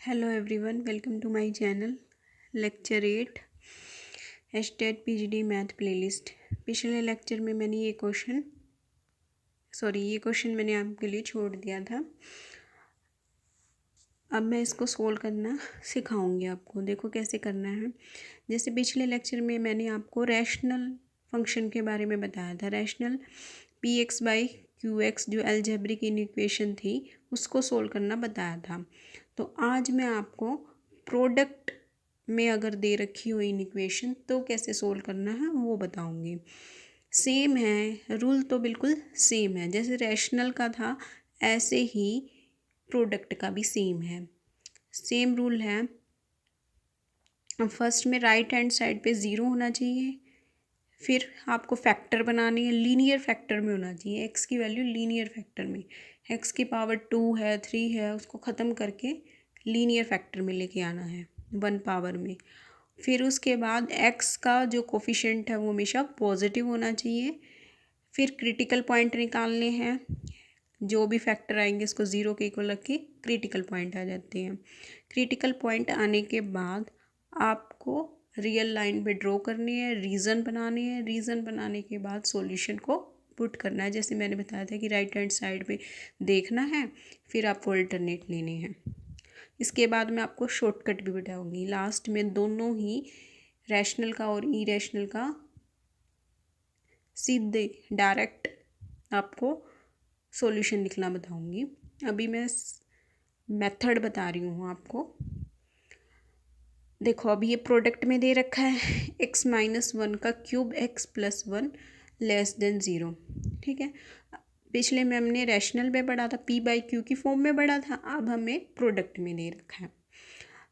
Hello everyone, welcome to my channel. Lecture 8 HTET PGD math playlist. पिछले lecture में मैंने ये क्वेश्चन मैंने आपके लिए छोड़ दिया था। अब मैं इसको सोल्व करना सिखाऊंगी आपको। देखो कैसे करना है। जैसे पिछले लेक्चर में मैंने आपको रैशनल फंक्शन के बारे में बताया था। Rational P x by Q x जो अलजेब्रिक इक्वेशन थी उसको सोल्व करना बताया था। तो आज मैं आपको प्रोडक्ट में अगर दे रखी हो इक्वेशन तो कैसे सोल्व करना है वो बताऊंगी। सेम है, रूल तो बिल्कुल सेम है। जैसे रैशनल का था ऐसे ही प्रोडक्ट का भी सेम है। सेम रूल है। फर्स्ट में राइट हैंड साइड पे ज़ीरो होना चाहिए। फिर आपको फैक्टर बनानी है, लीनियर फैक्टर में होना चाहिए। एक्स की वैल्यू लीनियर फैक्टर में, एक्स की पावर 2 है 3 है उसको ख़त्म करके लीनियर फैक्टर में लेके आना है 1 पावर में। फिर उसके बाद एक्स का जो कोफिशिएंट है वो हमेशा पॉजिटिव होना चाहिए। फिर क्रिटिकल पॉइंट निकालने हैं। जो भी फैक्टर आएंगे इसको ज़ीरो के इक्वल रख के क्रिटिकल पॉइंट आ जाते हैं। क्रिटिकल पॉइंट आने के बाद आपको रियल लाइन पे ड्रॉ करनी है, रीज़न बनानी है। रीज़न बनाने के बाद सॉल्यूशन को पुट करना है। जैसे मैंने बताया था कि राइट हैंड साइड पे देखना है, फिर आपको अल्टरनेट लेने हैं। इसके बाद मैं आपको शॉर्टकट भी बताऊंगी। लास्ट में दोनों ही रैशनल का और इरेशनल का सीधे डायरेक्ट आपको सॉल्यूशन लिखना बताऊंगी। अभी मैं मेथड बता रही हूँ आपको। देखो अभी ये प्रोडक्ट में दे रखा है x माइनस 1 का cube x plus 1 less than 0। ठीक है, पिछले में हमने रैशनल में पढ़ा था, p बाई क्यू की फॉर्म में पढ़ा था। अब हमें प्रोडक्ट में दे रखा है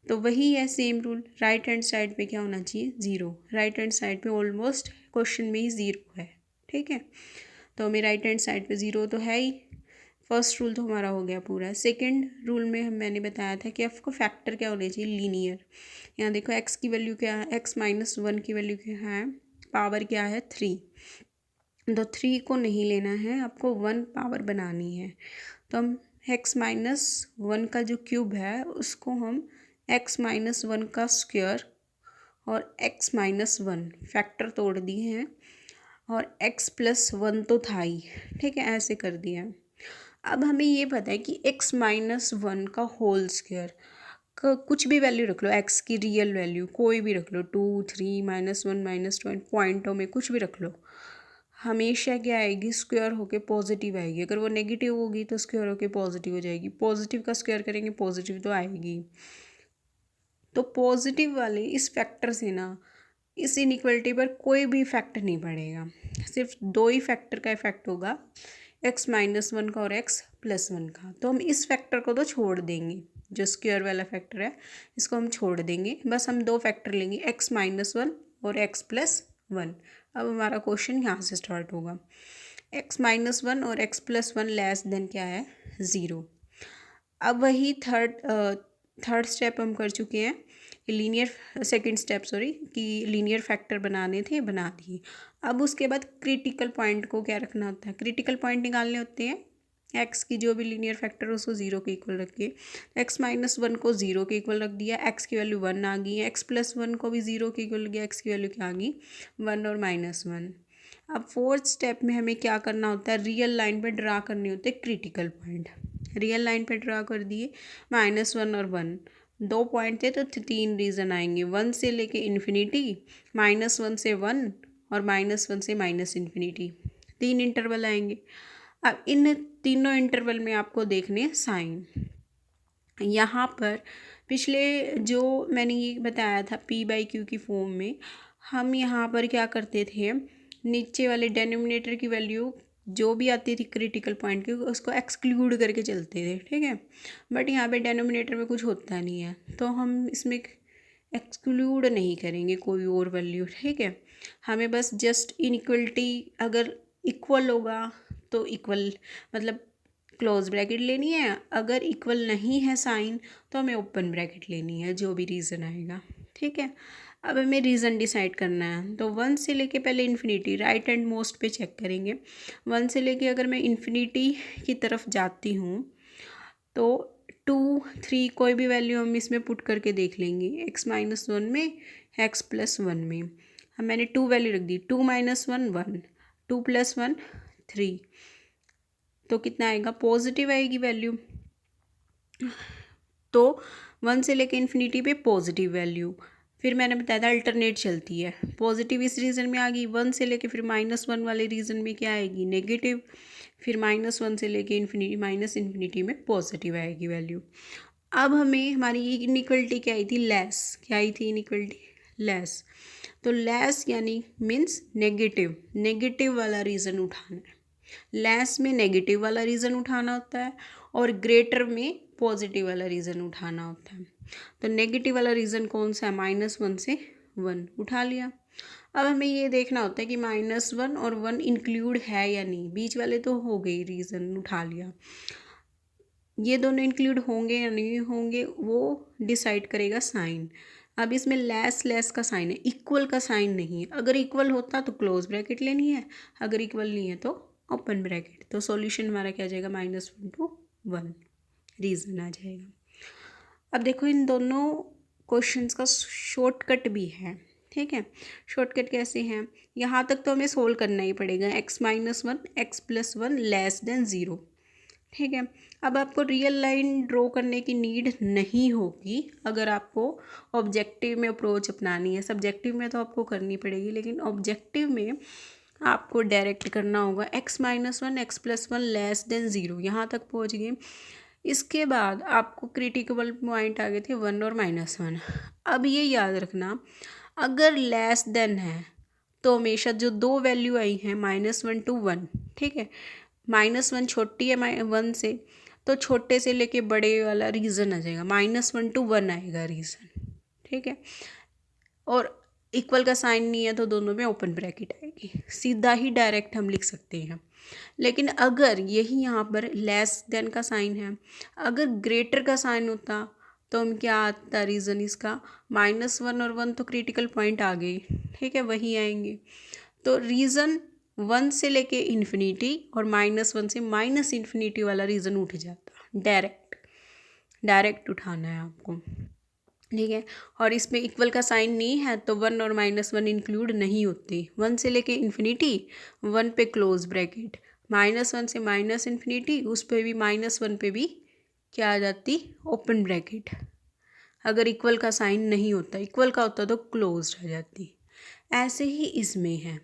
तो वही है same rule. Right hand side पे क्या होना चाहिए? ज़ीरो। राइट हैंड साइड पे ऑलमोस्ट क्वेश्चन में ही ज़ीरो है। ठीक है, तो हमें राइट हैंड साइड पे ज़ीरो तो है ही। फर्स्ट रूल तो हमारा हो गया पूरा। सेकंड रूल में मैंने बताया था कि आपको फैक्टर क्या होने चाहिए? लीनियर। यहाँ देखो एक्स की वैल्यू क्या है, एक्स माइनस 1 की वैल्यू क्या है, पावर क्या है 3। तो 3 को नहीं लेना है, आपको 1 पावर बनानी है। तो हम एक्स माइनस 1 का जो क्यूब है उसको हम एक्स माइनस 1 का स्क्वायर और एक्स माइनस 1 फैक्टर तोड़ दिए हैं और एक्स प्लस 1 तो था ही। ठीक है, ऐसे कर दिया है। अब हमें ये पता है कि x माइनस 1 का होल स्क्वायर का कुछ भी वैल्यू रख लो, x की रियल वैल्यू कोई भी रख लो, 2 3 माइनस 1 माइनस 2 पॉइंटों में कुछ भी रख लो, हमेशा क्या आएगी? स्क्वायर होके पॉजिटिव आएगी। अगर वो नेगेटिव होगी तो स्क्वायर होके पॉजिटिव हो जाएगी। पॉजिटिव का स्क्वायर करेंगे पॉजिटिव तो आएगी। तो पॉजिटिव वाले इस फैक्टर से ना इस इनइक्वलिटी पर कोई भी इफेक्ट नहीं पड़ेगा। सिर्फ दो ही फैक्टर का इफेक्ट होगा, एक्स माइनस 1 का और एक्स प्लस 1 का। तो हम इस फैक्टर को तो छोड़ देंगे, जो स्क्वायर वाला फैक्टर है इसको हम छोड़ देंगे। बस हम दो फैक्टर लेंगे, एक्स माइनस 1 और एक्स प्लस 1। अब हमारा क्वेश्चन यहाँ से स्टार्ट होगा। एक्स माइनस 1 और एक्स प्लस 1 लेस देन क्या है? ज़ीरो। अब वही थर्ड स्टेप हम कर चुके हैं। लीनियर सेकंड स्टेप कि लीनियर फैक्टर बनाने थे, बना दिए। अब उसके बाद क्रिटिकल पॉइंट को क्या रखना होता है? क्रिटिकल पॉइंट निकालने होते हैं। एक्स की जो भी लीनियर फैक्टर उसको ज़ीरो के इक्वल रखिए। एक्स माइनस 1 को ज़ीरो के इक्वल रख दिया, एक्स की वैल्यू 1 आ गई है। एक्स प्लस 1 को भी ज़ीरो के इक्वल गया, एक्स की वैल्यू क्या आ गई? 1 और माइनस 1। अब फोर्थ स्टेप में हमें क्या करना होता है? रियल लाइन पर ड्रा करने होते हैं क्रिटिकल पॉइंट। रियल लाइन पे ड्रा कर दिए, माइनस 1 और 1 दो पॉइंट थे तो 3 रीज़न आएंगे। 1 से लेके इन्फिनिटी, माइनस 1 से 1 और माइनस 1 से माइनस इन्फिनिटी, 3 इंटरवल आएंगे। अब इन तीनों इंटरवल में आपको देखने साइन। यहाँ पर पिछले जो मैंने ये बताया था p बाई क्यू की फॉर्म में, हम यहाँ पर क्या करते थे? नीचे वाले डेनोमिनेटर की वैल्यू जो भी आती थी क्रिटिकल पॉइंट की उसको एक्सक्लूड करके चलते थे। ठीक है, बट यहाँ पे डेनोमिनेटर में कुछ होता नहीं है तो हम इसमें एक्सक्लूड नहीं करेंगे कोई और वैल्यू। ठीक है, हमें बस जस्ट इनइक्वलिटी अगर इक्वल होगा तो इक्वल मतलब क्लोज ब्रैकेट लेनी है, अगर इक्वल नहीं है साइन तो हमें ओपन ब्रैकेट लेनी है, जो भी रीज़न आएगा। ठीक है, अब हमें रीज़न डिसाइड करना है। तो 1 से लेके पहले इन्फिनिटी राइट एंड मोस्ट पे चेक करेंगे। 1 से लेके अगर मैं इन्फिनिटी की तरफ जाती हूँ तो 2, 3 कोई भी वैल्यू हम इसमें पुट करके देख लेंगे। x-1 में, x+1 में हम मैंने 2 वैल्यू रख दी। 2 - 1 1, 2 + 1 3, तो कितना आएगा, पॉजिटिव आएगी वैल्यू। तो 1 से लेके इन्फिनिटी पे पॉजिटिव वैल्यू, फिर मैंने बताया था अल्टरनेट चलती है। पॉजिटिव इस रीजन में आ गई, 1 से लेके फिर -1 वाले रीजन में क्या आएगी, नेगेटिव, फिर -1 से लेके इन्फिनिटी, माइनस इन्फिनिटी में पॉजिटिव आएगी वैल्यू। अब हमें हमारी इनइक्वलिटी क्या आई थी, लेस, क्या आई थी इनइक्वलिटी, लेस। तो लेस यानी मीन्स नेगेटिव, नेगेटिव वाला रीज़न उठाना है। लेस में नेगेटिव वाला रीज़न उठाना होता है और ग्रेटर में पॉजिटिव वाला रीज़न उठाना होता है। तो नेगेटिव वाला रीज़न कौन सा है, -1 से 1 उठा लिया। अब हमें ये देखना होता है कि -1 और 1 इंक्लूड है या नहीं, बीच वाले तो हो गई, रीज़न उठा लिया। ये दोनों इंक्लूड होंगे या नहीं होंगे वो डिसाइड करेगा साइन। अब इसमें लेस का साइन है, इक्वल का साइन नहीं है। अगर इक्वल होता तो क्लोज ब्रैकेट लेनी है, अगर इक्वल नहीं है तो ओपन ब्रैकेट। तो सॉल्यूशन हमारा क्या आ जाएगा, -1 to 1 रीज़न आ जाएगा। अब देखो इन दोनों क्वेश्चंस का शॉर्टकट भी है, ठीक है। शॉर्टकट कैसे हैं, यहाँ तक तो हमें सोल्व करना ही पड़ेगा। x-1, x+1 <0, ठीक है। अब आपको रियल लाइन ड्रॉ करने की नीड नहीं होगी अगर आपको ऑब्जेक्टिव में अप्रोच अपनानी है। सब्जेक्टिव में तो आपको करनी पड़ेगी, लेकिन ऑब्जेक्टिव में आपको डायरेक्ट करना होगा। x-1, x+1 <0, यहाँ तक पहुँच गए। इसके बाद आपको क्रिटिकल पॉइंट आ गए थे 1 और -1। अब ये याद रखना, अगर लेस देन है तो हमेशा जो दो वैल्यू आई हैं -1 to 1, ठीक है, -1 छोटी है 1 से, तो छोटे से लेके बड़े वाला रीज़न आ जाएगा, -1 to 1 आएगा रीज़न, ठीक है। और इक्वल का साइन नहीं है तो दोनों में ओपन ब्रैकेट आएगी, सीधा ही डायरेक्ट हम लिख सकते हैं। लेकिन अगर यही यहाँ पर लेस देन का साइन है, अगर ग्रेटर का साइन होता तो हम क्या आता रीज़न इसका, -1 और 1 तो क्रिटिकल पॉइंट आ गए, ठीक है, वही आएंगे। तो रीज़न 1 से लेके इन्फिनिटी और -1 से माइनस इन्फिनिटी वाला रीज़न उठ जाता, डायरेक्ट उठाना है आपको, ठीक है। और इसमें इक्वल का साइन नहीं है तो 1 और -1 इंक्लूड नहीं होते। 1 से लेके इन्फिनिटी, 1 पे क्लोज ब्रैकेट, -1 से माइनस इन्फिनिटी, उस पर भी -1 पे भी क्या आ जाती, ओपन ब्रैकेट। अगर इक्वल का साइन नहीं होता, इक्वल का होता तो क्लोज आ जाती। ऐसे ही इसमें है,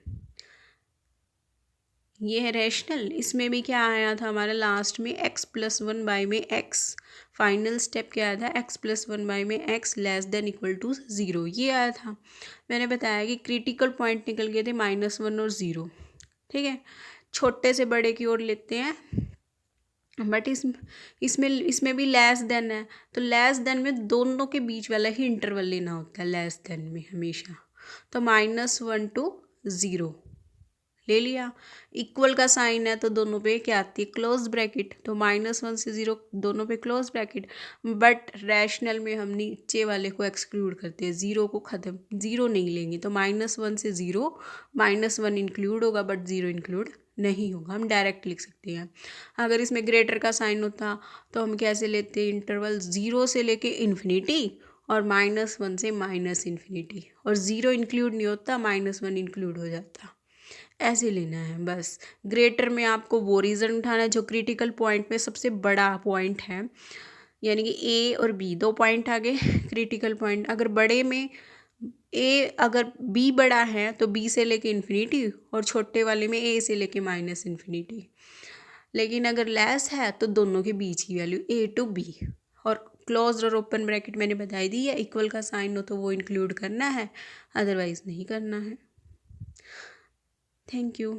ये है रैशनल। इसमें भी क्या आया था हमारा लास्ट में, x+1 बाई में x, फाइनल स्टेप क्या आया था, x+1 बाई में x < 0, ये आया था। मैंने बताया कि क्रिटिकल पॉइंट निकल गए थे -1 और 0, ठीक है। छोटे से बड़े की ओर लेते हैं, बट इसमें भी लेस देन है, तो लेस देन में दोनों के बीच वाला ही इंटरवल लेना होता है लेस देन में हमेशा। तो -1 to 0 ले लिया। इक्वल का साइन है तो दोनों पे क्या आती है, क्लोज ब्रैकेट। तो -1 से 0 दोनों पे क्लोज ब्रैकेट। बट रैशनल में हम नीचे वाले को एक्सक्लूड करते हैं, 0 को ख़त्म, 0 नहीं लेंगे। तो -1 से 0, -1 इंक्लूड होगा बट 0 इंक्लूड नहीं होगा, हम डायरेक्ट लिख सकते हैं। अगर इसमें ग्रेटर का साइन होता तो हम कैसे लेते, इंटरवल 0 से लेके इन्फिनिटी और -1 से माइनस इन्फिनिटी, और 0 इंक्लूड नहीं होता, -1 इंक्लूड हो जाता। ऐसे लेना है बस। ग्रेटर में आपको वो रीज़न उठाना है जो क्रिटिकल पॉइंट में सबसे बड़ा पॉइंट है, यानी कि ए और बी दो पॉइंट आ गए क्रिटिकल पॉइंट। अगर बड़े में ए, अगर बी बड़ा है तो बी से लेके इन्फिनिटी, और छोटे वाले में ए से लेके माइनस इन्फिनिटी। लेकिन अगर लेस है तो दोनों के बीच की वैल्यू ए टू बी। और क्लोज और ओपन ब्रैकेट मैंने बताई दी है, इक्वल का साइन हो तो वो इंक्लूड करना है, अदरवाइज़ नहीं करना है। Thank you.